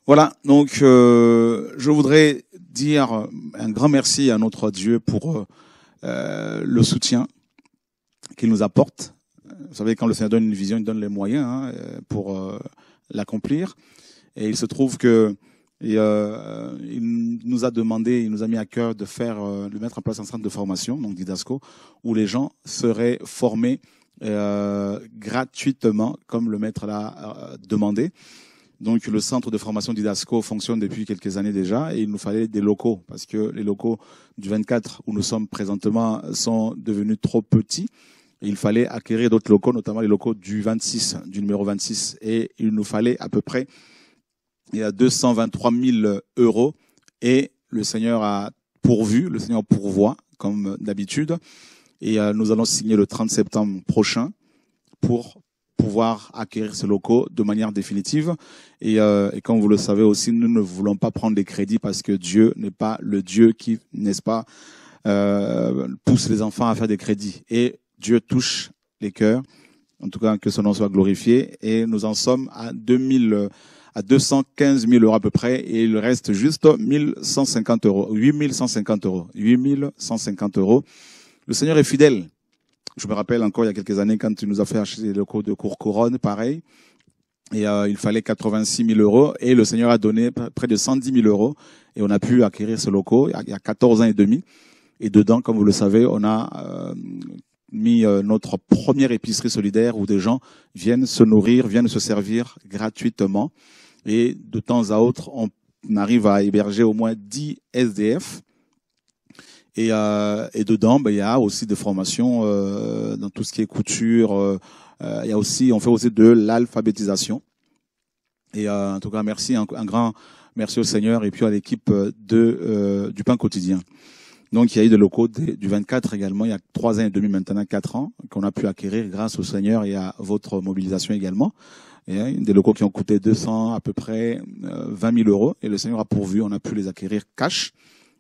Voilà, donc je voudrais dire un grand merci à notre Dieu pour le soutien qu'il nous apporte. Vous savez, quand le Seigneur donne une vision, il donne les moyens pour l'accomplir. Et il se trouve que il nous a demandé, il nous a mis à cœur de mettre en place un centre de formation, donc Didasco, où les gens seraient formés gratuitement, comme le maître l'a demandé. Donc le centre de formation Didasco fonctionne depuis quelques années déjà et il nous fallait des locaux parce que les locaux du 24 où nous sommes présentement sont devenus trop petits. Et il fallait acquérir d'autres locaux, notamment les locaux du 26, du numéro 26. Et il nous fallait à peu près 223 000 euros et le Seigneur a pourvu, le Seigneur pourvoit comme d'habitude. Et nous allons signer le 30 septembre prochain pour pouvoir acquérir ces locaux de manière définitive. Et comme vous le savez aussi, nous ne voulons pas prendre des crédits parce que Dieu n'est pas le Dieu qui, n'est-ce pas, pousse les enfants à faire des crédits. Et Dieu touche les cœurs, en tout cas que son nom soit glorifié. Et nous en sommes à 215 000 euros à peu près. Et il reste juste 1150 euros, 8150 euros, 8150 euros. Le Seigneur est fidèle. Je me rappelle encore il y a quelques années quand il nous a fait acheter les locaux de Cour-Couronne, pareil. Et il fallait 86 000 euros et le Seigneur a donné près de 110 000 euros et on a pu acquérir ce locaux il y a 14 ans et demi. Et dedans, comme vous le savez, on a mis notre première épicerie solidaire où des gens viennent se nourrir, viennent se servir gratuitement. Et de temps à autre, on arrive à héberger au moins 10 SDF. Et dedans, il y a aussi des formations dans tout ce qui est couture. Il y a aussi, on fait aussi de l'alphabétisation. Et en tout cas, merci, un grand merci au Seigneur et puis à l'équipe du Pain Quotidien. Donc, il y a eu des locaux du 24 également. Il y a 3 ans et demi maintenant, 4 ans, qu'on a pu acquérir grâce au Seigneur et à votre mobilisation également. Et des locaux qui ont coûté 200 à peu près 20 000 euros. Et le Seigneur a pourvu, on a pu les acquérir cash.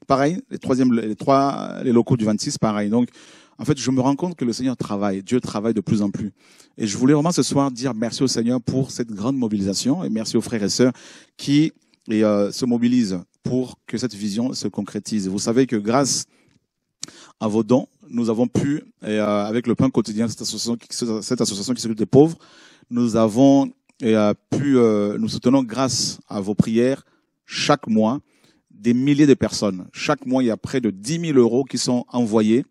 Pareil, les locaux du 26, pareil. Donc, en fait, je me rends compte que le Seigneur travaille. Dieu travaille de plus en plus. Et je voulais vraiment ce soir dire merci au Seigneur pour cette grande mobilisation et merci aux frères et sœurs qui se mobilisent pour que cette vision se concrétise. Vous savez que grâce à vos dons, nous avons pu, avec le Pain Quotidien, cette association qui s'occupe des pauvres, nous avons nous soutenons grâce à vos prières chaque mois des milliers de personnes. Chaque mois, il y a près de 10 000 euros qui sont envoyés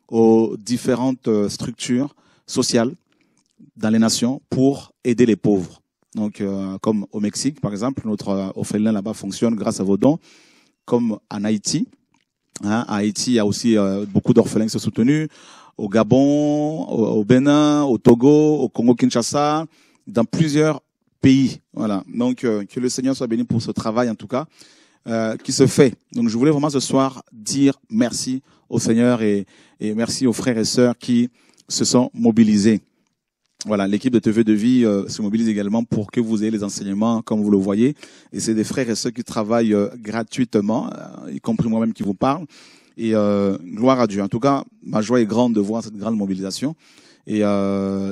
aux différentes structures sociales dans les nations pour aider les pauvres. Donc, comme au Mexique, par exemple, notre orphelinat là-bas fonctionne grâce à vos dons, comme en Haïti. À Haïti, il y a aussi beaucoup d'orphelins qui sont soutenus. Au Gabon, au Bénin, au Togo, au Congo-Kinshasa, dans plusieurs pays. Voilà. Donc, que le Seigneur soit béni pour ce travail, en tout cas, qui se fait. Donc, je voulais vraiment ce soir dire merci au Seigneur et merci aux frères et sœurs qui se sont mobilisés. Voilà, l'équipe de TV de Vie se mobilise également pour que vous ayez les enseignements comme vous le voyez. Et c'est des frères et sœurs qui travaillent gratuitement, y compris moi-même qui vous parle. Et gloire à Dieu. En tout cas, ma joie est grande de voir cette grande mobilisation. Et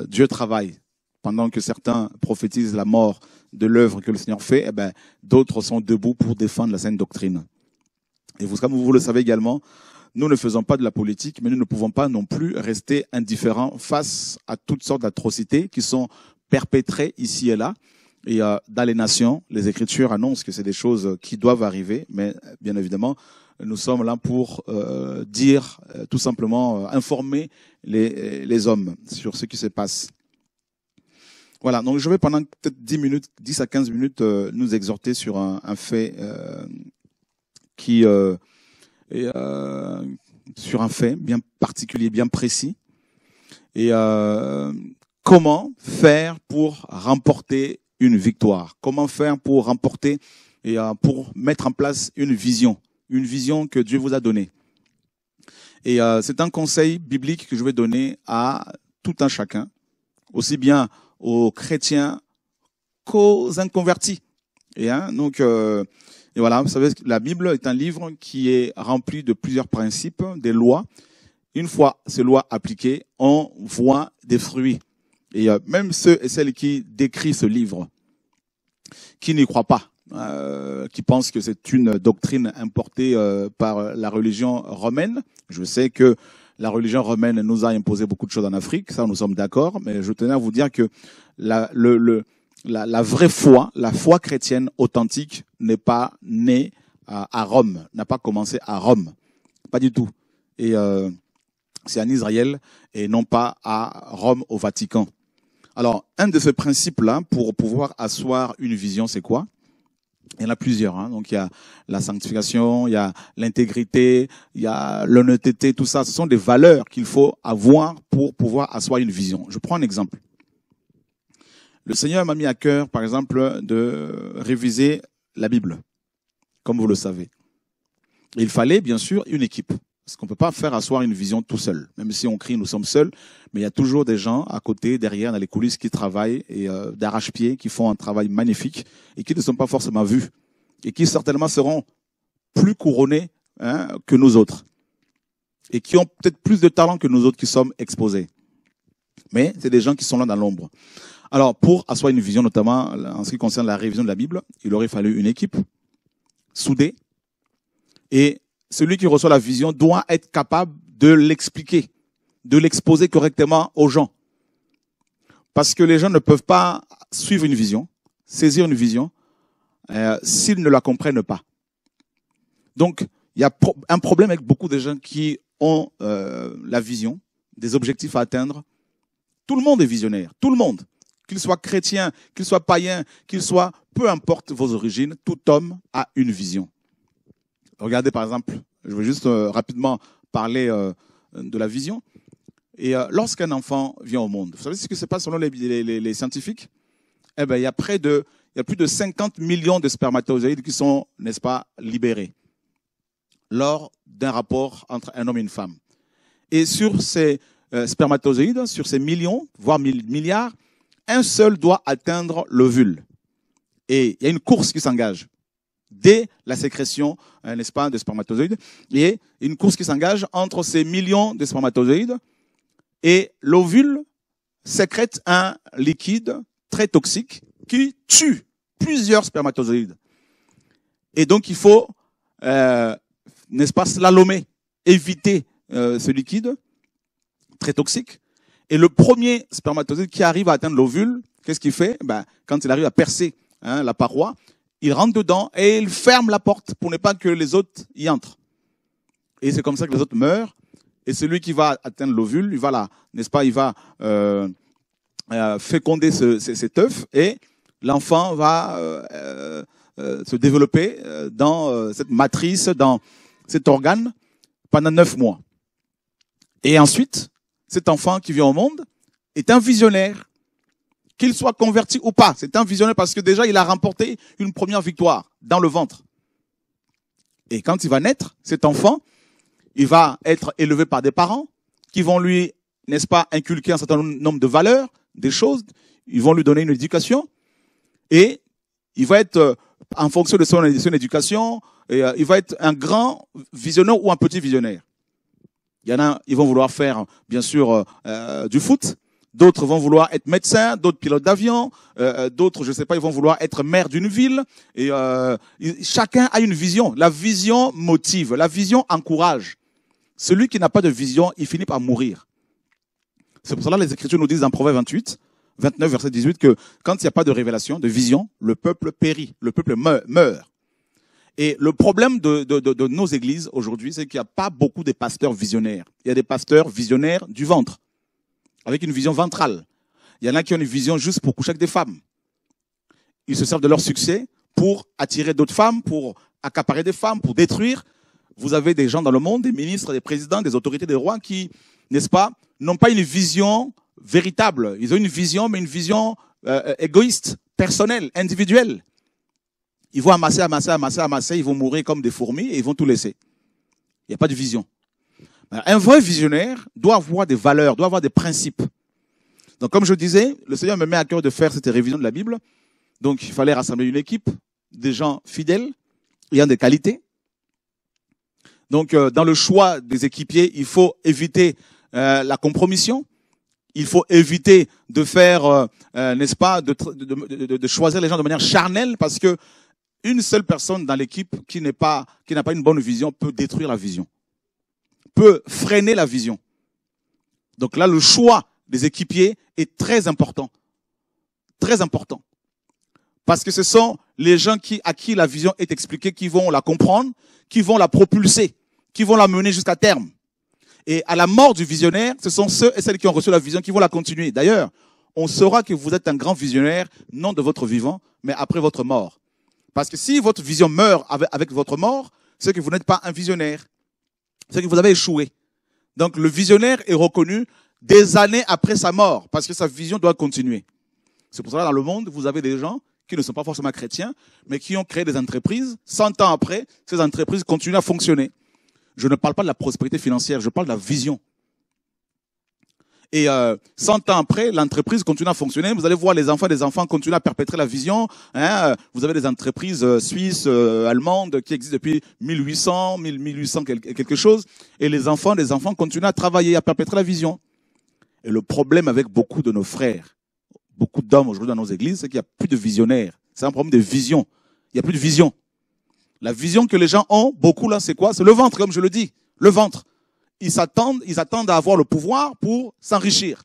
Dieu travaille. Pendant que certains prophétisent la mort de l'œuvre que le Seigneur fait, d'autres sont debout pour défendre la sainte doctrine. Et vous, comme vous le savez également, nous ne faisons pas de la politique, mais nous ne pouvons pas non plus rester indifférents face à toutes sortes d'atrocités qui sont perpétrées ici et là. Et dans les nations, les Écritures annoncent que c'est des choses qui doivent arriver, mais bien évidemment, nous sommes là pour dire, tout simplement, informer les hommes sur ce qui se passe. Voilà, donc je vais pendant peut-être 10 à 15 minutes, nous exhorter sur un fait sur un fait bien particulier, bien précis. Et comment faire pour remporter une victoire? Comment faire pour remporter et pour mettre en place une vision que Dieu vous a donnée? Et c'est un conseil biblique que je vais donner à tout un chacun, aussi bien aux chrétiens qu'aux inconvertis. Et donc voilà, vous savez, la Bible est un livre qui est rempli de plusieurs principes, des lois. Une fois ces lois appliquées, on voit des fruits. Et même ceux et celles qui décrivent ce livre, qui n'y croient pas, qui pensent que c'est une doctrine importée par la religion romaine. Je sais que la religion romaine nous a imposé beaucoup de choses en Afrique, ça nous sommes d'accord, mais je tenais à vous dire que la vraie foi, la foi chrétienne authentique n'est pas née à Rome, n'a pas commencé à Rome, pas du tout. Et c'est en Israël et non pas à Rome, au Vatican. Alors, un de ces principes-là, pour pouvoir asseoir une vision, c'est quoi? Il y en a plusieurs. Hein. Donc, il y a la sanctification, il y a l'intégrité, il y a l'honnêteté, tout ça. Ce sont des valeurs qu'il faut avoir pour pouvoir asseoir une vision. Je prends un exemple. Le Seigneur m'a mis à cœur, par exemple, de réviser la Bible, comme vous le savez. Il fallait, bien sûr, une équipe. Parce qu'on ne peut pas faire asseoir une vision tout seul. Même si on crie, nous sommes seuls, mais il y a toujours des gens à côté, derrière, dans les coulisses qui travaillent et d'arrache-pied, qui font un travail magnifique et qui ne sont pas forcément vus. Et qui certainement seront plus couronnés que nous autres. Et qui ont peut-être plus de talent que nous autres qui sommes exposés. Mais c'est des gens qui sont là dans l'ombre. Alors, pour asseoir une vision, notamment en ce qui concerne la révision de la Bible, il aurait fallu une équipe soudée. Et celui qui reçoit la vision doit être capable de l'expliquer, de l'exposer correctement aux gens. Parce que les gens ne peuvent pas suivre une vision, saisir une vision, s'ils ne la comprennent pas. Donc, il y a un problème avec beaucoup de gens qui ont la vision, des objectifs à atteindre. Tout le monde est visionnaire, tout le monde. Qu'il soit chrétien, qu'il soit païen, qu'il soit, peu importe vos origines, tout homme a une vision. Regardez par exemple, je vais juste rapidement parler de la vision. Et lorsqu'un enfant vient au monde, vous savez ce qui se passe selon les scientifiques? Eh ben, il y a plus de 50 millions de spermatozoïdes qui sont, n'est-ce pas, libérés lors d'un rapport entre un homme et une femme. Et sur ces spermatozoïdes, sur ces millions, voire milliards, un seul doit atteindre l'ovule. Et il y a une course qui s'engage. Dès la sécrétion, n'est-ce pas, de spermatozoïdes, et une course qui s'engage entre ces millions de spermatozoïdes et l'ovule sécrète un liquide très toxique qui tue plusieurs spermatozoïdes. Et donc il faut, n'est-ce pas, slalomer, éviter ce liquide très toxique. Et le premier spermatozoïde qui arrive à atteindre l'ovule, qu'est-ce qu'il fait? Ben, quand il arrive à percer la paroi, il rentre dedans et il ferme la porte pour ne pas que les autres y entrent. Et c'est comme ça que les autres meurent. Et celui qui va atteindre l'ovule, il va là, n'est-ce pas, il va féconder cet œuf et l'enfant va se développer dans cette matrice, dans cet organe pendant 9 mois. Et ensuite, cet enfant qui vient au monde est un visionnaire. Qu'il soit converti ou pas, c'est un visionnaire parce que déjà il a remporté une première victoire dans le ventre. Et quand il va naître, cet enfant, il va être élevé par des parents qui vont lui, n'est-ce pas, inculquer un certain nombre de valeurs, des choses, ils vont lui donner une éducation et il va être, en fonction de son éducation, il va être un grand visionnaire ou un petit visionnaire. Il y en a, ils vont vouloir faire, bien sûr, du foot. D'autres vont vouloir être médecins, d'autres pilotes d'avion, d'autres, je ne sais pas, ils vont vouloir être maire d'une ville. Et chacun a une vision. La vision motive, la vision encourage. Celui qui n'a pas de vision, il finit par mourir. C'est pour cela que les Écritures nous disent dans Proverbe 29, verset 18, que quand il n'y a pas de révélation, de vision, le peuple périt, le peuple meurt. Et le problème de nos églises aujourd'hui, c'est qu'il n'y a pas beaucoup de pasteurs visionnaires. Il y a des pasteurs visionnaires du ventre, avec une vision ventrale. Il y en a qui ont une vision juste pour coucher avec des femmes. Ils se servent de leur succès pour attirer d'autres femmes, pour accaparer des femmes, pour détruire. Vous avez des gens dans le monde, des ministres, des présidents, des autorités, des rois qui, n'est-ce pas, n'ont pas une vision véritable. Ils ont une vision, mais une vision égoïste, personnelle, individuelle. Ils vont amasser, ils vont mourir comme des fourmis et ils vont tout laisser. Il n'y a pas de vision. Un vrai visionnaire doit avoir des valeurs, doit avoir des principes. Donc, comme je disais, le Seigneur me met à cœur de faire cette révision de la Bible. Donc, il fallait rassembler une équipe, des gens fidèles, ayant des qualités. Donc, dans le choix des équipiers, il faut éviter la compromission. Il faut éviter de faire, n'est-ce pas, de choisir les gens de manière charnelle, parce que Une seule personne dans l'équipe qui n'a pas une bonne vision peut détruire la vision, peut freiner la vision. Donc là, le choix des équipiers est très important. Très important. Parce que ce sont les gens à qui la vision est expliquée, qui vont la comprendre, qui vont la propulser, qui vont la mener jusqu'à terme. Et à la mort du visionnaire, ce sont ceux et celles qui ont reçu la vision qui vont la continuer. D'ailleurs, on saura que vous êtes un grand visionnaire, non de votre vivant, mais après votre mort. Parce que si votre vision meurt avec votre mort, c'est que vous n'êtes pas un visionnaire. C'est que vous avez échoué. Donc le visionnaire est reconnu des années après sa mort, parce que sa vision doit continuer. C'est pour ça que dans le monde, vous avez des gens qui ne sont pas forcément chrétiens, mais qui ont créé des entreprises. 100 ans après, ces entreprises continuent à fonctionner. Je ne parle pas de la prospérité financière, je parle de la vision. Et 100 ans après, l'entreprise continue à fonctionner. Vous allez voir les enfants des enfants continuent à perpétrer la vision. Hein. Vous avez des entreprises suisses, allemandes qui existent depuis 1800, 1800 quelque chose. Et les enfants des enfants continuent à travailler, à perpétrer la vision. Et le problème avec beaucoup de nos frères, beaucoup d'hommes aujourd'hui dans nos églises, c'est qu'il n'y a plus de visionnaires. C'est un problème de vision. Il n'y a plus de vision. La vision que les gens ont, beaucoup là, c'est quoi? C'est le ventre, comme je le dis. Le ventre. Ils attendent à avoir le pouvoir pour s'enrichir.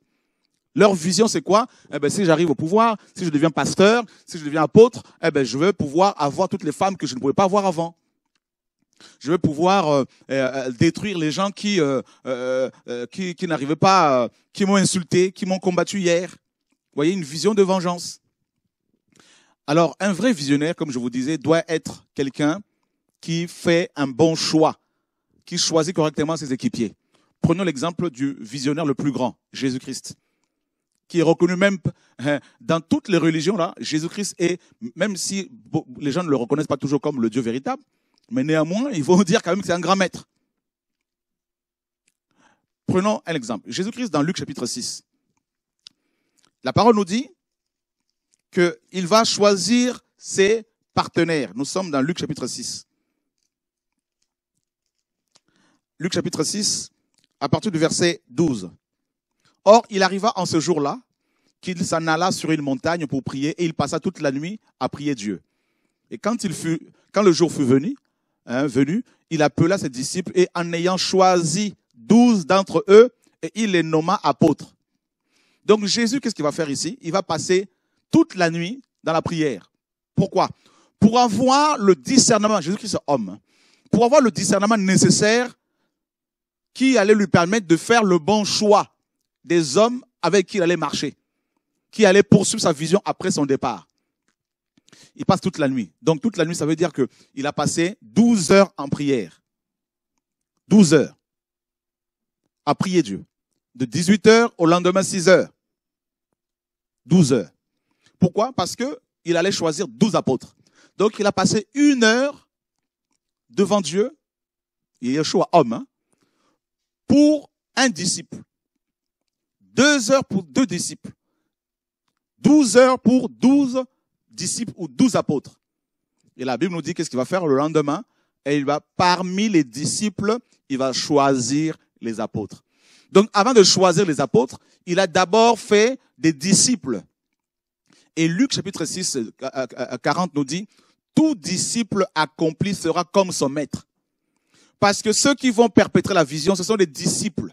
Leur vision, c'est quoi? Eh ben, si j'arrive au pouvoir, si je deviens pasteur, si je deviens apôtre, eh ben, je vais pouvoir avoir toutes les femmes que je ne pouvais pas avoir avant. Je vais pouvoir détruire les gens qui n'arrivaient pas, qui m'ont insulté, qui m'ont combattu hier. Vous voyez, une vision de vengeance. Alors, un vrai visionnaire, comme je vous disais, doit être quelqu'un qui fait un bon choix, qui choisit correctement ses équipiers. Prenons l'exemple du visionnaire le plus grand, Jésus-Christ, qui est reconnu même dans toutes les religions. Là, Jésus-Christ est, même si les gens ne le reconnaissent pas toujours comme le Dieu véritable, mais néanmoins, ils vont dire quand même que c'est un grand maître. Prenons un exemple. Jésus-Christ dans Luc chapitre 6. La parole nous dit qu'il va choisir ses partenaires. Nous sommes dans Luc chapitre 6. Luc chapitre 6, à partir du verset 12. Or, il arriva en ce jour-là qu'il s'en alla sur une montagne pour prier et il passa toute la nuit à prier Dieu. Et quand le jour fut venu, il appela ses disciples et en ayant choisi 12 d'entre eux, et il les nomma apôtres. Donc Jésus, qu'est-ce qu'il va faire ici? Il va passer toute la nuit dans la prière. Pourquoi? Pour avoir le discernement, Jésus-Christ est homme, pour avoir le discernement nécessaire qui allait lui permettre de faire le bon choix des hommes avec qui il allait marcher, qui allait poursuivre sa vision après son départ. Il passe toute la nuit. Donc toute la nuit, ça veut dire qu'il a passé 12 heures en prière. 12 heures à prier Dieu. De 18 heures au lendemain 6 heures. 12 heures. Pourquoi? Parce qu'il allait choisir 12 apôtres. Donc il a passé 1 heure devant Dieu, il est Yeshua homme, hein, pour un disciple. 2 heures pour 2 disciples. 12 heures pour 12 disciples ou 12 apôtres. Et la Bible nous dit qu'est-ce qu'il va faire le lendemain. Et il va, parmi les disciples, il va choisir les apôtres. Donc, avant de choisir les apôtres, il a d'abord fait des disciples. Et Luc, chapitre 6, 40 nous dit, tout disciple accompli sera comme son maître. Parce que ceux qui vont perpétrer la vision, ce sont les disciples.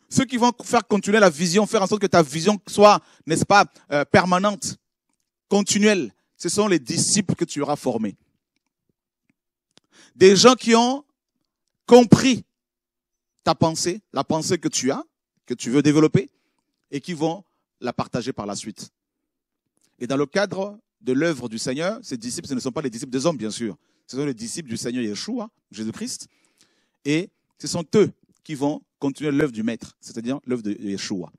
Ceux qui vont faire continuer la vision, faire en sorte que ta vision soit, n'est-ce pas, permanente, continuelle. Ce sont les disciples que tu auras formés. Des gens qui ont compris ta pensée, la pensée que tu as, que tu veux développer, et qui vont la partager par la suite. Et dans le cadre de l'œuvre du Seigneur, ces disciples, ce ne sont pas les disciples des hommes, bien sûr. Ce sont les disciples du Seigneur Yeshua, Jésus-Christ. Et ce sont eux qui vont continuer l'œuvre du Maître, c'est-à-dire l'œuvre de Yeshua.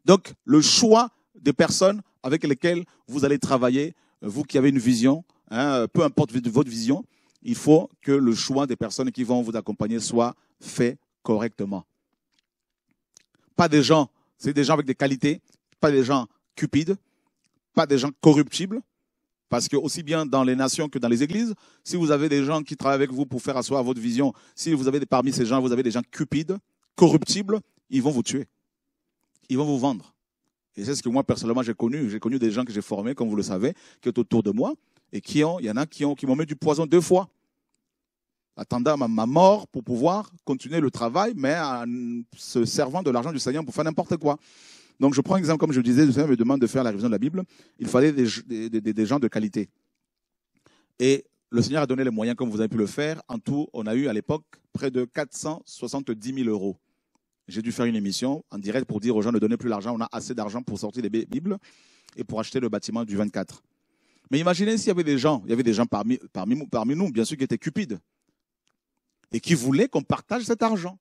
Donc, le choix des personnes avec lesquelles vous allez travailler, vous qui avez une vision, hein, peu importe votre vision, il faut que le choix des personnes qui vont vous accompagner soit fait correctement. Pas des gens, c'est des gens avec des qualités, pas des gens cupides, pas des gens corruptibles, parce que aussi bien dans les nations que dans les églises, si vous avez des gens qui travaillent avec vous pour faire asseoir votre vision, si vous avez parmi ces gens, vous avez des gens cupides, corruptibles, ils vont vous tuer. Ils vont vous vendre. Et c'est ce que moi, personnellement, j'ai connu. J'ai connu des gens que j'ai formés, comme vous le savez, qui sont autour de moi. et il y en a qui m'ont mis du poison 2 fois, attendant ma mort pour pouvoir continuer le travail, mais en se servant de l'argent du Seigneur pour faire n'importe quoi. Donc je prends un exemple, comme je le disais, le Seigneur me demande de faire la révision de la Bible. Il fallait des gens de qualité. Et le Seigneur a donné les moyens, comme vous avez pu le faire. En tout, on a eu à l'époque près de 470 000 euros. J'ai dû faire une émission en direct pour dire aux gens ne donnez plus l'argent. On a assez d'argent pour sortir des Bibles et pour acheter le bâtiment du 24. Mais imaginez s'il y avait des gens, parmi nous, bien sûr, qui étaient cupides et qui voulaient qu'on partage cet argent.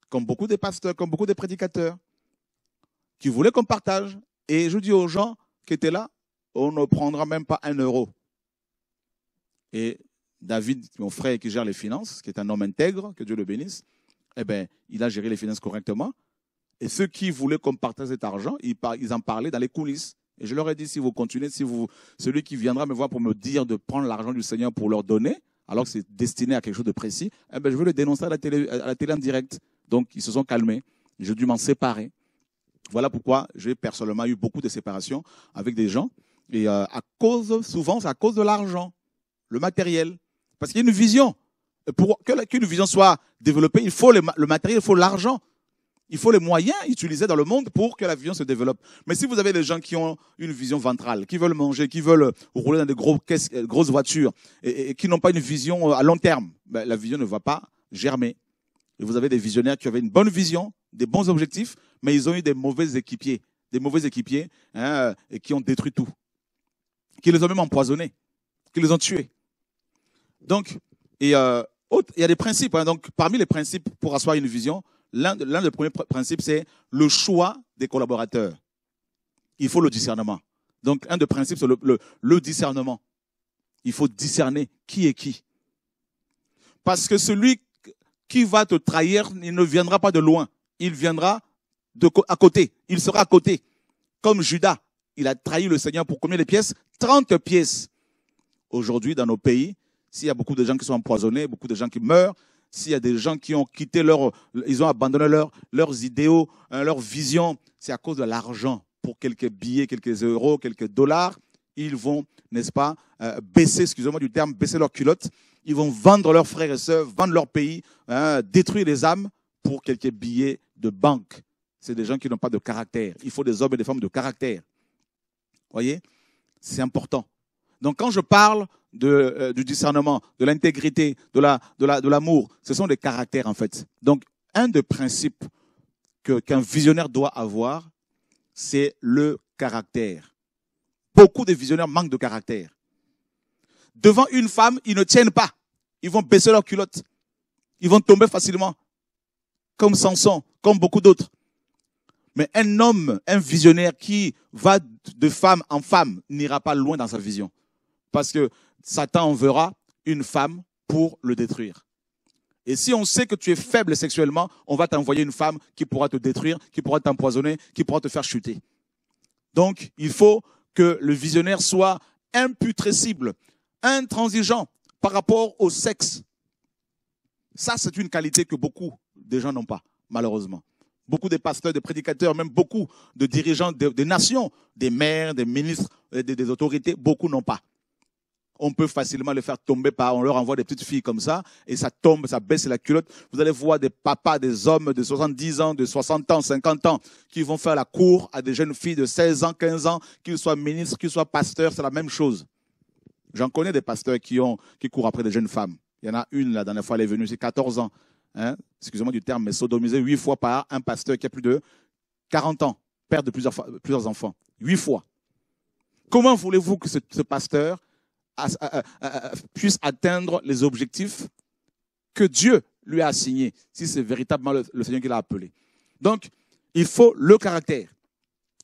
Comme beaucoup des pasteurs, comme beaucoup des prédicateurs, qui voulaient qu'on partage. Et je dis aux gens qui étaient là, on ne prendra même pas 1 euro. Et David, mon frère qui gère les finances, qui est un homme intègre, que Dieu le bénisse, eh bien, il a géré les finances correctement. Et ceux qui voulaient qu'on partage cet argent, ils en parlaient dans les coulisses. Et je leur ai dit, si vous continuez, celui qui viendra me voir pour me dire de prendre l'argent du Seigneur pour leur donner, alors que c'est destiné à quelque chose de précis, eh bien, je veux le dénoncer à la télé en direct. Donc, ils se sont calmés. J'ai dû m'en séparer. Voilà pourquoi j'ai personnellement eu beaucoup de séparations avec des gens. Et souvent, c'est à cause de l'argent, le matériel. Parce qu'il y a une vision. Pour qu'une vision soit développée, il faut le matériel, il faut l'argent. Il faut les moyens utilisés dans le monde pour que la vision se développe. Mais si vous avez des gens qui ont une vision ventrale, qui veulent manger, qui veulent rouler dans des grosses voitures et qui n'ont pas une vision à long terme, ben, la vision ne va pas germer. Et vous avez des visionnaires qui avaient une bonne vision, des bons objectifs, mais ils ont eu des mauvais équipiers et qui ont détruit tout, qui les ont même empoisonnés, qui les ont tués. Donc, il y a des principes. Donc, parmi les principes pour asseoir une vision, l'un des premiers principes, c'est le choix des collaborateurs. Il faut le discernement. Donc, un des principes, c'est le discernement. Il faut discerner qui est qui. Parce que celui qui va te trahir, il ne viendra pas de loin. Il viendra à côté. Il sera à côté. Comme Judas, il a trahi le Seigneur pour combien de pièces? 30 pièces. Aujourd'hui, dans nos pays, s'il y a beaucoup de gens qui sont empoisonnés, beaucoup de gens qui meurent, s'il y a des gens qui ont quitté ils ont abandonné leurs idéaux, leur vision, c'est à cause de l'argent. Pour quelques billets, quelques euros, quelques dollars, ils vont, n'est-ce pas, baisser, excusez-moi du terme, baisser leurs culottes. Ils vont vendre leurs frères et sœurs, vendre leur pays, détruire les âmes pour quelques billets de banque. C'est des gens qui n'ont pas de caractère. Il faut des hommes et des femmes de caractère. Vous voyez? C'est important. Donc quand je parle du discernement, de l'intégrité, de l'amour, ce sont des caractères en fait. Donc un des principes qu'un visionnaire doit avoir, c'est le caractère. Beaucoup de visionnaires manquent de caractère. Devant une femme, ils ne tiennent pas. Ils vont baisser leurs culottes. Ils vont tomber facilement. Comme Samson, comme beaucoup d'autres. Mais un homme, un visionnaire qui va de femme en femme, n'ira pas loin dans sa vision. Parce que Satan enverra une femme pour le détruire. Et si on sait que tu es faible sexuellement, on va t'envoyer une femme qui pourra te détruire, qui pourra t'empoisonner, qui pourra te faire chuter. Donc, il faut que le visionnaire soit imputrescible, intransigeant par rapport au sexe. Ça, c'est une qualité que beaucoup de gens n'ont pas, malheureusement. Beaucoup de pasteurs, de prédicateurs, même beaucoup de dirigeants des nations, des maires, des ministres, des autorités, beaucoup n'ont pas. On peut facilement les faire tomber on leur envoie des petites filles comme ça, et ça tombe, ça baisse la culotte. Vous allez voir des papas, des hommes de 70 ans, de 60 ans, 50 ans, qui vont faire la cour à des jeunes filles de 16 ans, 15 ans, qu'ils soient ministres, qu'ils soient pasteurs, c'est la même chose. J'en connais des pasteurs qui courent après des jeunes femmes. Il y en a une, la dernière fois, elle est venue, c'est 14 ans. Excusez-moi du terme, mais sodomisée 8 fois par un pasteur qui a plus de 40 ans, père de plusieurs enfants. 8 fois. Comment voulez-vous que ce pasteur puisse atteindre les objectifs que Dieu lui a assignés, si c'est véritablement le Seigneur qui l'a appelé? Donc, il faut le caractère.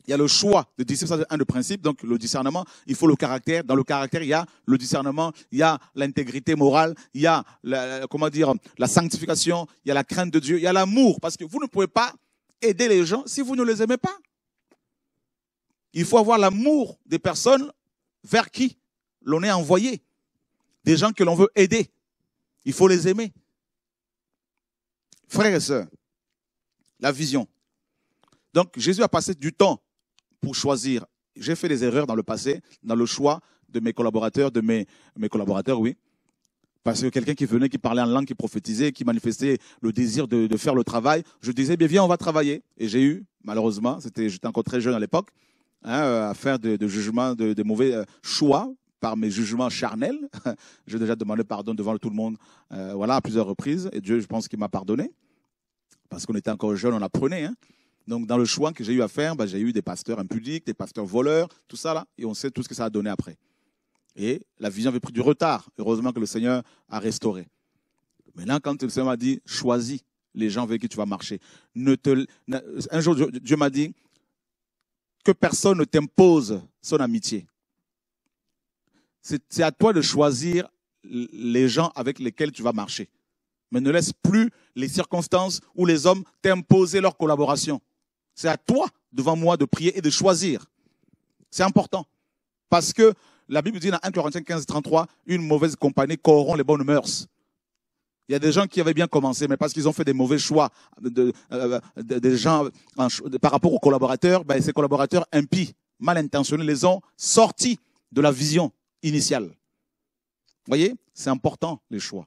Il y a le choix de discerner, ça c'est un des principes, donc le discernement, il faut le caractère. Dans le caractère, il y a le discernement, il y a l'intégrité morale, il y a la sanctification, il y a la crainte de Dieu, il y a l'amour, parce que vous ne pouvez pas aider les gens si vous ne les aimez pas. Il faut avoir l'amour des personnes vers qui l'on est envoyé, des gens que l'on veut aider. Il faut les aimer. Frères et sœurs, la vision. Donc, Jésus a passé du temps pour choisir. J'ai fait des erreurs dans le passé, dans le choix de mes collaborateurs, mes collaborateurs, oui. Parce que quelqu'un qui venait, qui parlait en langue, qui prophétisait, qui manifestait le désir de faire le travail, je disais, bien, viens, on va travailler. Et j'ai eu, malheureusement, j'étais encore très jeune à l'époque, hein, à faire de jugements, de mauvais choix par mes jugements charnels. J'ai déjà demandé pardon devant tout le monde, voilà, à plusieurs reprises. Et Dieu, je pense qu'il m'a pardonné. Parce qu'on était encore jeunes, on apprenait. Hein. Donc, dans le choix que j'ai eu à faire, j'ai eu des pasteurs impudiques, des pasteurs voleurs, tout ça là. Et on sait tout ce que ça a donné après. Et la vision avait pris du retard. Heureusement que le Seigneur a restauré. Maintenant, quand le Seigneur m'a dit, choisis les gens avec qui tu vas marcher. Un jour, Dieu m'a dit que personne ne t'impose son amitié. C'est à toi de choisir les gens avec lesquels tu vas marcher. Mais ne laisse plus les circonstances ou les hommes t'imposer leur collaboration. C'est à toi, devant moi, de prier et de choisir. C'est important. Parce que la Bible dit dans 1 Corinthiens 15, 33, une mauvaise compagnie corrompt les bonnes mœurs. Il y a des gens qui avaient bien commencé, mais parce qu'ils ont fait des mauvais choix des gens par rapport aux collaborateurs, ces collaborateurs impies, mal intentionnés, les ont sortis de la vision initiale. Vous voyez, c'est important les choix.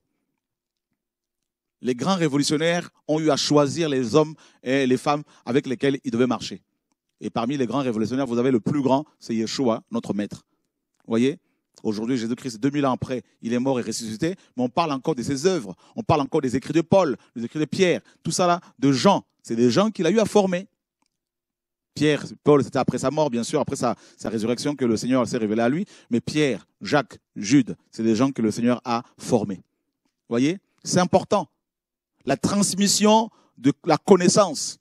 Les grands révolutionnaires ont eu à choisir les hommes et les femmes avec lesquels ils devaient marcher. Et parmi les grands révolutionnaires, vous avez le plus grand, c'est Yeshua, notre maître. Vous voyez, aujourd'hui, Jésus-Christ, 2000 ans après, il est mort et ressuscité, mais on parle encore de ses œuvres, on parle encore des écrits de Paul, des écrits de Pierre, tout ça là, de Jean. C'est des gens qu'il a eu à former. Pierre, Paul, c'était après sa mort, bien sûr, après sa résurrection que le Seigneur s'est révélé à lui, mais Pierre, Jacques, Jude, c'est des gens que le Seigneur a formés. Vous voyez, c'est important. La transmission de la connaissance.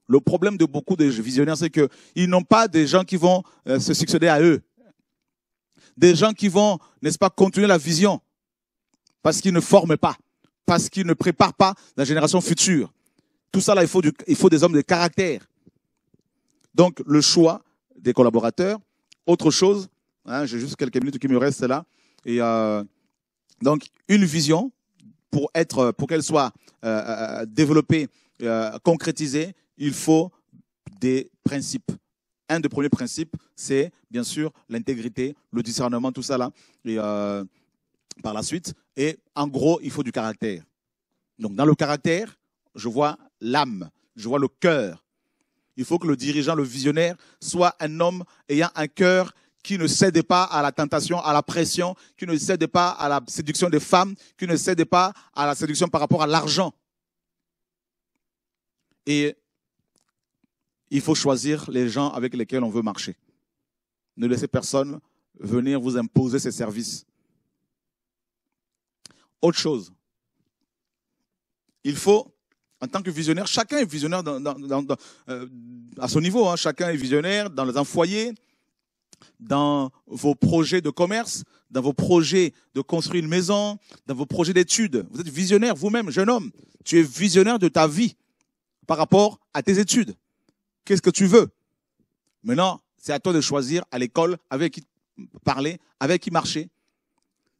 Le problème de beaucoup de visionnaires, c'est qu'ils n'ont pas des gens qui vont se succéder à eux. Des gens qui vont, n'est-ce pas, continuer la vision. Parce qu'ils ne forment pas. Parce qu'ils ne préparent pas la génération future. Tout ça, là, il faut des hommes de caractère. Donc, le choix des collaborateurs. Autre chose, hein, j'ai juste quelques minutes qui me restent là. Et donc, une vision, pour qu'elle soit développée, concrétisée, il faut des principes. Un des premiers principes, c'est bien sûr l'intégrité, le discernement, tout ça là, et par la suite. Et en gros, il faut du caractère. Donc dans le caractère, je vois l'âme, je vois le cœur. Il faut que le dirigeant, le visionnaire, soit un homme ayant un cœur qui ne cède pas à la tentation, à la pression, qui ne cède pas à la séduction des femmes, qui ne cède pas à la séduction par rapport à l'argent. Et il faut choisir les gens avec lesquels on veut marcher. Ne laissez personne venir vous imposer ses services. Autre chose, il faut, en tant que visionnaire, chacun est visionnaire à son niveau. Hein, chacun est visionnaire dans un foyer, dans vos projets de commerce, dans vos projets de construire une maison, dans vos projets d'études. Vous êtes visionnaire vous-même, jeune homme. Tu es visionnaire de ta vie par rapport à tes études. Qu'est-ce que tu veux? Maintenant, c'est à toi de choisir à l'école avec qui parler, avec qui marcher.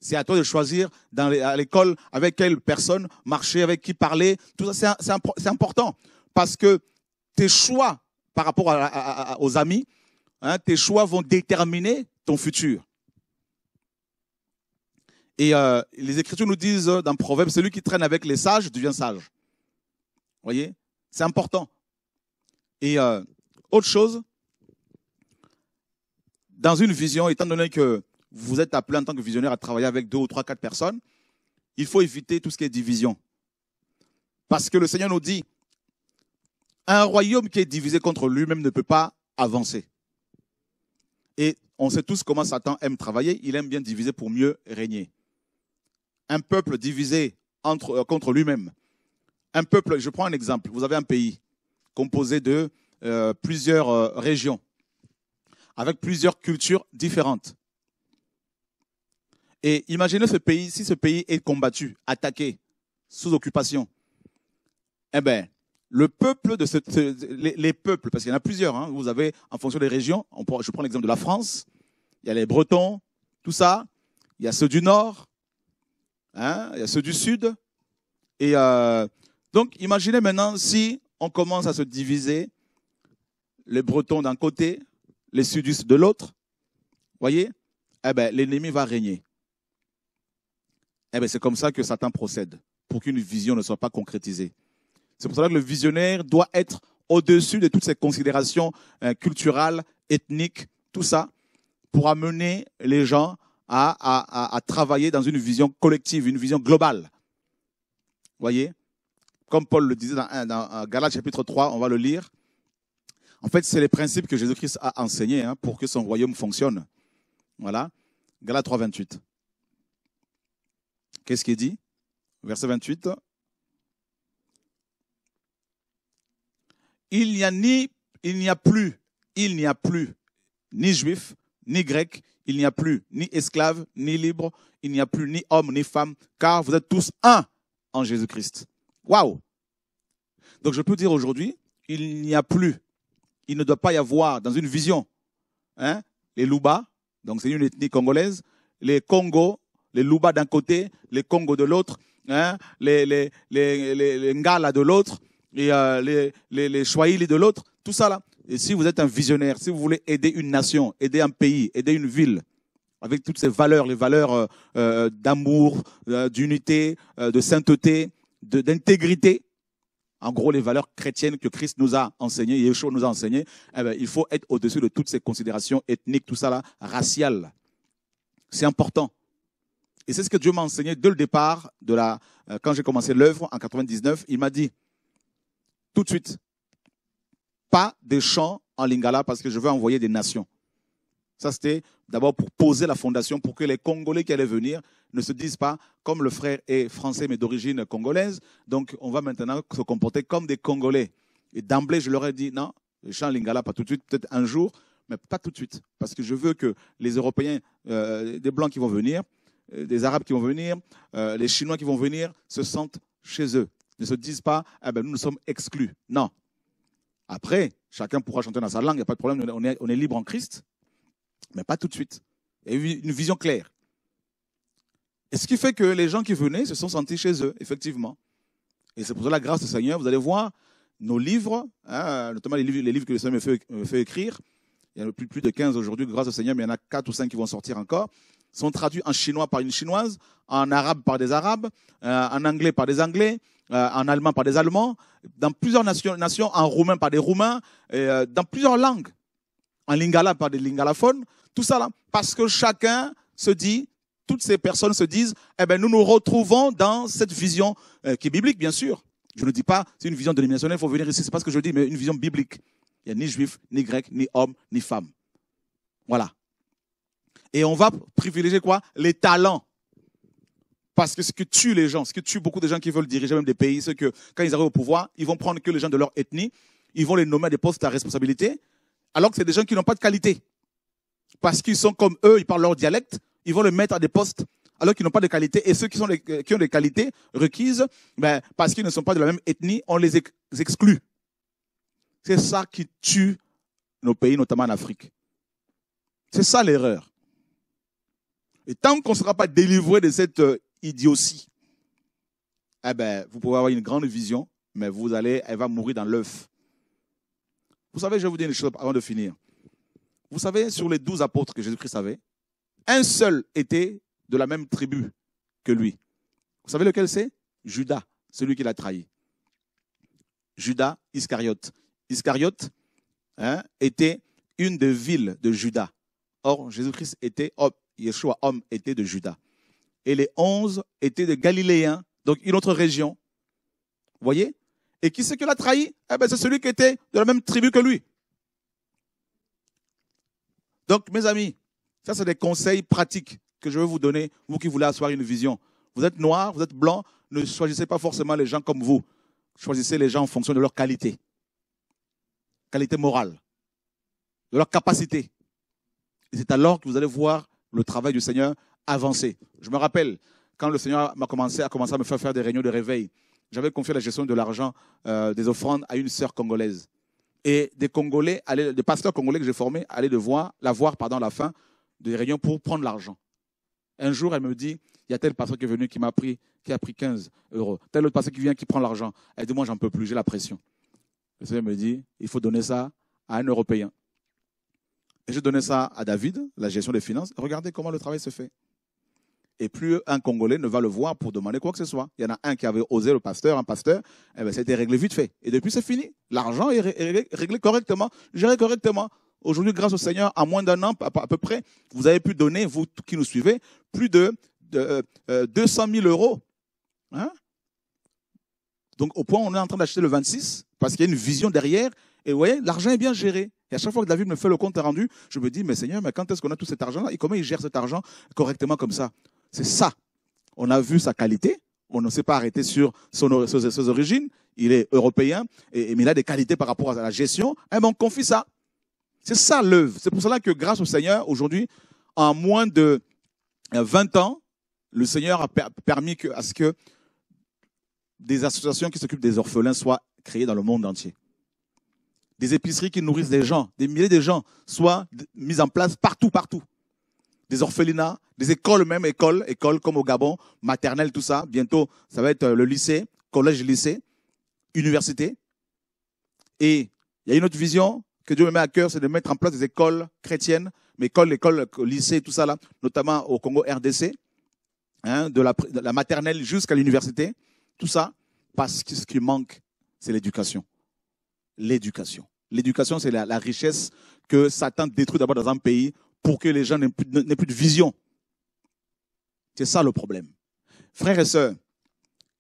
C'est à toi de choisir à l'école avec quelle personne marcher, avec qui parler. Tout ça, c'est important. Parce que tes choix par rapport aux amis, hein, tes choix vont déterminer ton futur. Et les Écritures nous disent dans Proverbe, celui qui traîne avec les sages devient sage. Vous voyez? C'est important. Et autre chose, dans une vision, étant donné que vous êtes appelé en tant que visionnaire à travailler avec 2 ou 3, 4 personnes, il faut éviter tout ce qui est division. Parce que le Seigneur nous dit, un royaume qui est divisé contre lui-même ne peut pas avancer. Et on sait tous comment Satan aime travailler, il aime bien diviser pour mieux régner. Un peuple divisé contre lui-même. Un peuple, je prends un exemple, vous avez un pays composé de plusieurs régions, avec plusieurs cultures différentes. Et imaginez ce pays, si ce pays est combattu, attaqué, sous occupation, eh bien, le peuple les peuples, parce qu'il y en a plusieurs, hein, vous avez, en fonction des régions, je prends l'exemple de la France, il y a les Bretons, tout ça, il y a ceux du Nord, hein, il y a ceux du Sud, et donc imaginez maintenant si on commence à se diviser, les Bretons d'un côté, les Sudistes de l'autre, voyez, eh ben, l'ennemi va régner. Eh ben, c'est comme ça que Satan procède, pour qu'une vision ne soit pas concrétisée. C'est pour cela que le visionnaire doit être au-dessus de toutes ces considérations culturelles, ethniques, tout ça, pour amener les gens à travailler dans une vision collective, une vision globale. Vous voyez? Comme Paul le disait dans Galates chapitre 3, on va le lire. En fait, c'est les principes que Jésus-Christ a enseignés pour que son royaume fonctionne. Voilà. Galates 3, 28. Qu'est-ce qu'il dit? Verset 28. Il n'y a plus ni juif, ni grec, il n'y a plus ni esclave, ni libre, il n'y a plus ni homme, ni femme, car vous êtes tous un en Jésus-Christ. Waouh! Donc je peux dire aujourd'hui, il ne doit pas y avoir dans une vision, les Luba, donc c'est une ethnie congolaise, les Congo, les Luba d'un côté, les Congo de l'autre, les Ngala de l'autre, et les Swahili de l'autre, tout ça là. Et si vous êtes un visionnaire, si vous voulez aider une nation, aider un pays, aider une ville, avec toutes ces valeurs, les valeurs d'amour, d'unité, de sainteté, d'intégrité, en gros les valeurs chrétiennes que Christ nous a enseignées, Yeshua nous a enseignées, eh bien, il faut être au-dessus de toutes ces considérations ethniques, tout ça là, raciales. C'est important. Et c'est ce que Dieu m'a enseigné dès le départ, quand j'ai commencé l'œuvre en 99, il m'a dit, tout de suite, pas des chants en lingala parce que je veux envoyer des nations. Ça, c'était d'abord pour poser la fondation pour que les Congolais qui allaient venir ne se disent pas, comme le frère est français mais d'origine congolaise, donc on va maintenant se comporter comme des Congolais. Et d'emblée, je leur ai dit, non, les chants en lingala, pas tout de suite, peut-être un jour, mais pas tout de suite. Parce que je veux que les Européens, des Blancs qui vont venir, des Arabes qui vont venir, les Chinois qui vont venir, se sentent chez eux. Ne se disent pas, ah ben, nous sommes exclus. Non. Après, chacun pourra chanter dans sa langue, il n'y a pas de problème, on est libre en Christ, mais pas tout de suite. Il y a eu une vision claire. Et ce qui fait que les gens qui venaient se sont sentis chez eux, effectivement. Et c'est pour ça la grâce du Seigneur, vous allez voir nos livres, notamment les livres que le Seigneur me fait écrire, il y en a plus de 15 aujourd'hui, grâce au Seigneur, mais il y en a 4 ou 5 qui vont sortir encore, sont traduits en chinois par une chinoise, en arabe par des arabes, en anglais par des anglais, en allemand par des allemands, dans plusieurs nations, en roumain par des roumains, dans plusieurs langues, en lingala par des lingalophones, tout ça là, parce que chacun se dit, toutes ces personnes se disent, eh ben nous nous retrouvons dans cette vision qui est biblique, bien sûr. Je ne dis pas, c'est une vision dénominationnelle, il faut venir ici, c'est pas ce que je dis, mais une vision biblique. Il n'y a ni juif, ni grec, ni homme, ni femme. Voilà. Et on va privilégier quoi? Les talents. Parce que ce que tue les gens, ce que tue beaucoup de gens qui veulent diriger même des pays, c'est que quand ils arrivent au pouvoir, ils vont prendre que les gens de leur ethnie, ils vont les nommer à des postes à responsabilité, alors que c'est des gens qui n'ont pas de qualité. Parce qu'ils sont comme eux, ils parlent leur dialecte, ils vont les mettre à des postes alors qu'ils n'ont pas de qualité. Et ceux qui ont des qualités requises, ben, parce qu'ils ne sont pas de la même ethnie, on les exclut. C'est ça qui tue nos pays, notamment en Afrique. C'est ça l'erreur. Et tant qu'on ne sera pas délivré de cette idiotie, eh ben, vous pouvez avoir une grande vision, mais elle va mourir dans l'œuf. Vous savez, je vais vous dire une chose avant de finir. Vous savez, sur les 12 apôtres que Jésus-Christ avait, un seul était de la même tribu que lui. Vous savez lequel c'est? Judas, celui qui l'a trahi. Judas Iscariote. Iscariote était une des villes de Juda. Or, Jésus-Christ était homme, Yeshua, homme, était de Juda. Et les 11 étaient des Galiléens, donc une autre région. Vous voyez? Et qui c'est qui l'a trahi? Eh ben, c'est celui qui était de la même tribu que lui. Donc, mes amis, ça, c'est des conseils pratiques que je vais vous donner, vous qui voulez asseoir une vision. Vous êtes noir, vous êtes blanc, ne choisissez pas forcément les gens comme vous. Choisissez les gens en fonction de leur qualité. Qualité morale, de leur capacité. Et c'est alors que vous allez voir le travail du Seigneur avancer. Je me rappelle, quand le Seigneur a commencé à me faire des réunions de réveil, j'avais confié la gestion de l'argent des offrandes à une sœur congolaise. Et des pasteurs congolais que j'ai formés allaient la voir à la fin des réunions pour prendre l'argent. Un jour, elle me dit, il y a tel pasteur qui est venu qui a pris 15 €. Tel autre pasteur qui vient qui prend l'argent. Elle dit, moi, j'en peux plus, j'ai la pression. Le Seigneur me dit, il faut donner ça à un Européen. Et je donnais ça à David, la gestion des finances. Regardez comment le travail se fait. Et plus un Congolais ne va le voir pour demander quoi que ce soit. Il y en a un qui avait osé un pasteur, eh bien, c'était réglé vite fait. Et depuis, c'est fini. L'argent est réglé correctement, géré correctement. Aujourd'hui, grâce au Seigneur, en moins d'un an, à peu près, vous avez pu donner, vous qui nous suivez, plus de 200 000 euros. Hein? Donc, au point où on est en train d'acheter le 26, parce qu'il y a une vision derrière. Et vous voyez, l'argent est bien géré. Et à chaque fois que David me fait le compte rendu, je me dis, mais Seigneur, mais quand est-ce qu'on a tout cet argent-là et comment il gère cet argent correctement comme ça? C'est ça. On a vu sa qualité. On ne s'est pas arrêté sur ses origines. Il est européen, mais il a des qualités par rapport à la gestion. Et ben, on confie ça. C'est ça l'œuvre. C'est pour cela que grâce au Seigneur, aujourd'hui, en moins de 20 ans, le Seigneur a permis à ce que des associations qui s'occupent des orphelins soient créées dans le monde entier. Des épiceries qui nourrissent des gens, des milliers de gens, soient mises en place partout. Des orphelinats, des écoles même, écoles comme au Gabon, maternelles, tout ça. Bientôt, ça va être le lycée, collège-lycée, université. Et il y a une autre vision que Dieu me met à cœur, c'est de mettre en place des écoles chrétiennes, mais écoles, lycées, tout ça là, notamment au Congo RDC, hein, de la maternelle jusqu'à l'université, tout ça, parce que ce qui manque, c'est l'éducation. L'éducation. L'éducation, c'est la richesse que Satan détruit d'abord dans un pays pour que les gens n'aient plus de vision. C'est ça le problème. Frères et sœurs,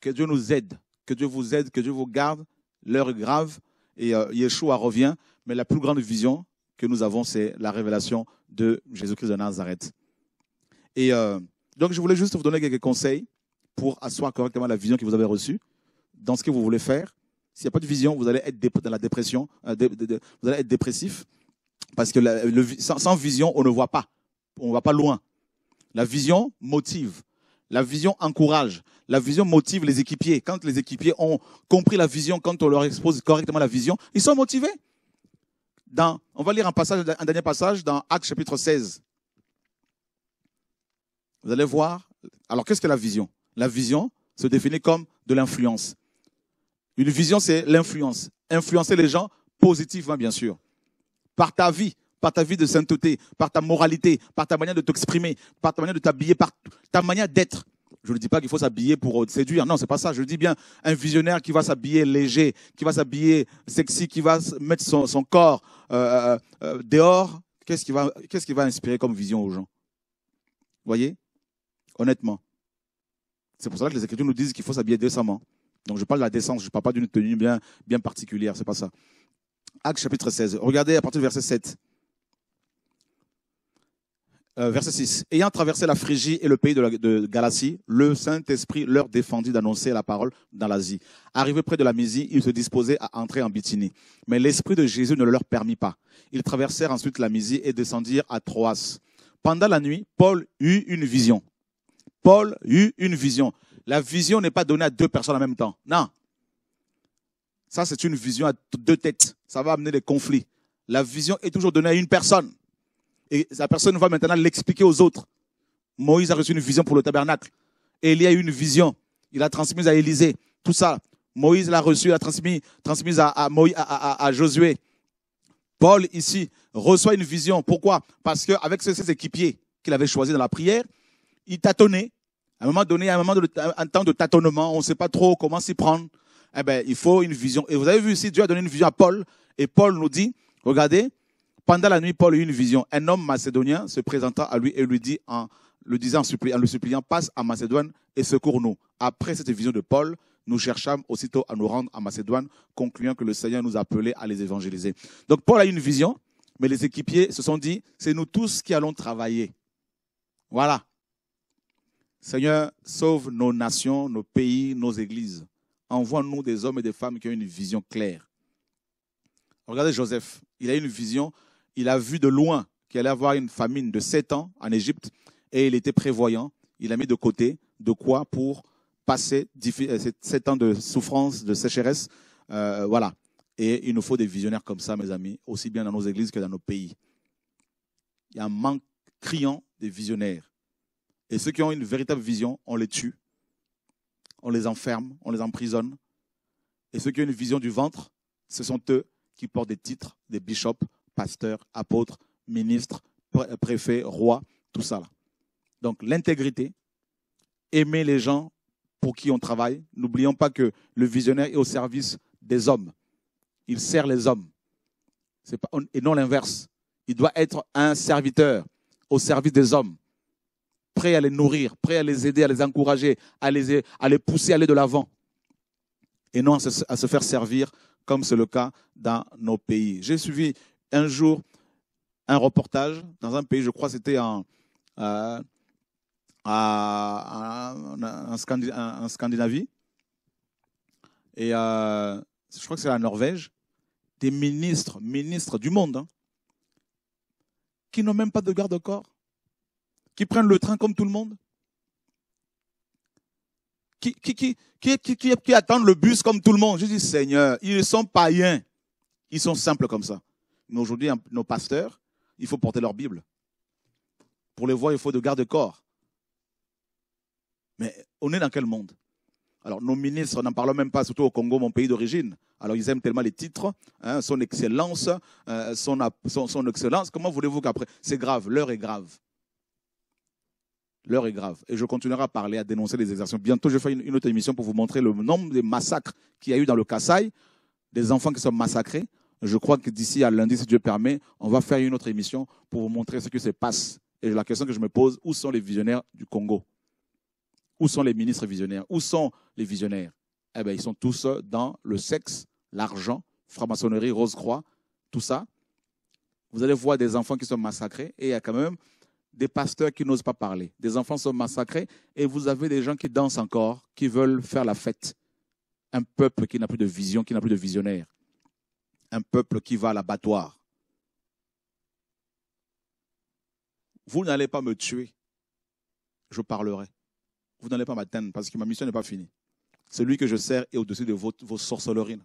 que Dieu nous aide, que Dieu vous aide, que Dieu vous garde. L'heure est grave et Yeshua revient. Mais la plus grande vision que nous avons, c'est la révélation de Jésus-Christ de Nazareth. Et donc, je voulais juste vous donner quelques conseils pour asseoir correctement la vision que vous avez reçue dans ce que vous voulez faire. S'il n'y a pas de vision, vous allez être dans la dépression, vous allez être dépressif. Parce que sans vision, on ne voit pas. On ne va pas loin. La vision motive. La vision encourage. La vision motive les équipiers. Quand les équipiers ont compris la vision, quand on leur expose correctement la vision, ils sont motivés. On va lire un dernier passage dans Actes chapitre 16. Vous allez voir. Alors, qu'est-ce que la vision? La vision se définit comme de l'influence. Une vision, c'est l'influence. Influencer les gens positivement, bien sûr. Par ta vie de sainteté, par ta moralité, par ta manière de t'exprimer, par ta manière de t'habiller, par ta manière d'être. Je ne dis pas qu'il faut s'habiller pour séduire. Non, c'est pas ça. Je dis bien un visionnaire qui va s'habiller léger, qui va s'habiller sexy, qui va mettre son corps dehors. Qu'est-ce qui va inspirer comme vision aux gens? Vous voyez? Honnêtement. C'est pour ça que les Écritures nous disent qu'il faut s'habiller décemment. Donc je parle de la décence, je ne parle pas d'une tenue bien particulière, c'est pas ça. Actes chapitre 16, regardez à partir du verset 7. Verset 6. Ayant traversé la Phrygie et le pays de Galatie, le Saint-Esprit leur défendit d'annoncer la parole dans l'Asie. Arrivés près de la Mysie, ils se disposaient à entrer en Bithynie. Mais l'Esprit de Jésus ne le leur permit pas. Ils traversèrent ensuite la Mysie et descendirent à Troas. Pendant la nuit, Paul eut une vision. La vision n'est pas donnée à deux personnes en même temps. Non. Ça, c'est une vision à deux têtes. Ça va amener des conflits. La vision est toujours donnée à une personne. Et la personne va maintenant l'expliquer aux autres. Moïse a reçu une vision pour le tabernacle. Élie a eu une vision. Il a transmis à Élisée. Tout ça. Moïse l'a reçu, il a transmis à Josué. Paul, ici, reçoit une vision. Pourquoi? Parce qu'avec ses équipiers qu'il avait choisis dans la prière, il tâtonnait. À un moment donné, un temps de tâtonnement, on ne sait pas trop comment s'y prendre. Eh ben, il faut une vision. Et vous avez vu ici, Dieu a donné une vision à Paul. Et Paul nous dit, regardez, pendant la nuit, Paul eut une vision. Un homme macédonien se présenta à lui et lui dit, en le suppliant, passe à Macédoine et secours-nous. Après cette vision de Paul, nous cherchâmes aussitôt à nous rendre à Macédoine, concluant que le Seigneur nous appelait à les évangéliser. Donc Paul a eu une vision, mais les équipiers se sont dit, c'est nous tous qui allons travailler. Voilà. Seigneur, sauve nos nations, nos pays, nos églises. Envoie-nous des hommes et des femmes qui ont une vision claire. Regardez Joseph, il a une vision, il a vu de loin qu'il allait avoir une famine de 7 ans en Égypte et il était prévoyant. Il a mis de côté de quoi pour passer 7 ans de souffrance, de sécheresse. Voilà. Et il nous faut des visionnaires comme ça, mes amis, aussi bien dans nos églises que dans nos pays. Il y a un manque criant des visionnaires. Et ceux qui ont une véritable vision, on les tue, on les enferme, on les emprisonne. Et ceux qui ont une vision du ventre, ce sont eux qui portent des titres, des bishops, pasteurs, apôtres, ministre, préfet, roi, tout ça là. Donc l'intégrité, aimer les gens pour qui on travaille. N'oublions pas que le visionnaire est au service des hommes. Il sert les hommes. Et non l'inverse. Il doit être un serviteur au service des hommes, prêt à les nourrir, prêt à les aider, à les encourager, à les pousser à aller de l'avant. Et non à se faire servir comme c'est le cas dans nos pays. J'ai suivi un jour un reportage dans un pays, je crois que c'était en Scandinavie. Et je crois que c'est la Norvège. Des ministres du monde, hein, qui n'ont même pas de garde-corps, qui prennent le train comme tout le monde, qui attendent le bus comme tout le monde. Je dis, Seigneur, ils sont païens. Ils sont simples comme ça. Mais aujourd'hui, nos pasteurs, il faut porter leur Bible. Pour les voir, il faut de garde-corps. Mais on est dans quel monde? Alors, nos ministres, n'en parlons même pas, surtout au Congo, mon pays d'origine. Alors, ils aiment tellement les titres, hein, son excellence, son excellence. Comment voulez-vous qu'après? C'est grave, l'heure est grave. L'heure est grave. Et je continuerai à parler, à dénoncer les exactions. Bientôt, je ferai une autre émission pour vous montrer le nombre de massacres qu'il y a eu dans le Kasaï, des enfants qui sont massacrés. Je crois que d'ici à lundi, si Dieu permet, on va faire une autre émission pour vous montrer ce qui se passe. Et la question que je me pose, où sont les visionnaires du Congo? Où sont les ministres visionnaires? Où sont les visionnaires? Eh bien, ils sont tous dans le sexe, l'argent, franc-maçonnerie, Rose-Croix, tout ça. Vous allez voir des enfants qui sont massacrés et il y a quand même des pasteurs qui n'osent pas parler. Des enfants sont massacrés et vous avez des gens qui dansent encore, qui veulent faire la fête. Un peuple qui n'a plus de vision, qui n'a plus de visionnaire. Un peuple qui va à l'abattoir. Vous n'allez pas me tuer, je parlerai. Vous n'allez pas m'atteindre parce que ma mission n'est pas finie. Celui que je sers est au-dessus de vos sorcelleries.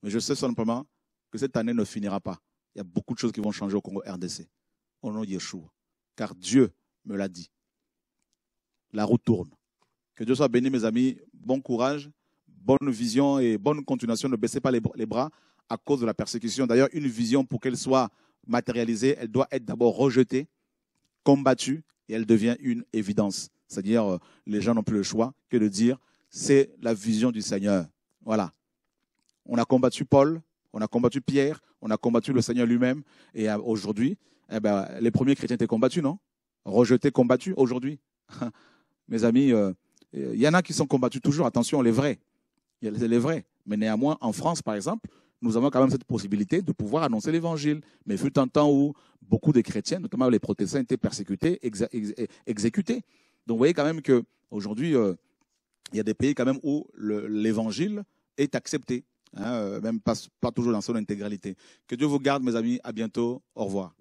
Mais je sais simplement que cette année ne finira pas. Il y a beaucoup de choses qui vont changer au Congo RDC. Au nom de Yeshua. Car Dieu me l'a dit. La route tourne. Que Dieu soit béni, mes amis. Bon courage, bonne vision et bonne continuation. Ne baissez pas les bras à cause de la persécution. D'ailleurs, une vision, pour qu'elle soit matérialisée, elle doit être d'abord rejetée, combattue, et elle devient une évidence. C'est-à-dire, les gens n'ont plus le choix que de dire, c'est la vision du Seigneur. Voilà. On a combattu Paul, on a combattu Pierre, on a combattu le Seigneur lui-même. Et aujourd'hui, les premiers chrétiens étaient combattus, non? Rejetés, combattus aujourd'hui. Mes amis, il y en a qui sont combattus toujours. Attention, les vrais. Les vrais. Mais néanmoins, en France, par exemple, nous avons quand même cette possibilité de pouvoir annoncer l'évangile. Mais il fut un temps où beaucoup de chrétiens, notamment les protestants, étaient persécutés, exécutés. Donc vous voyez quand même qu'aujourd'hui, il y a des pays quand même où l'évangile est accepté, hein, même pas toujours dans son intégralité. Que Dieu vous garde, mes amis. À bientôt. Au revoir.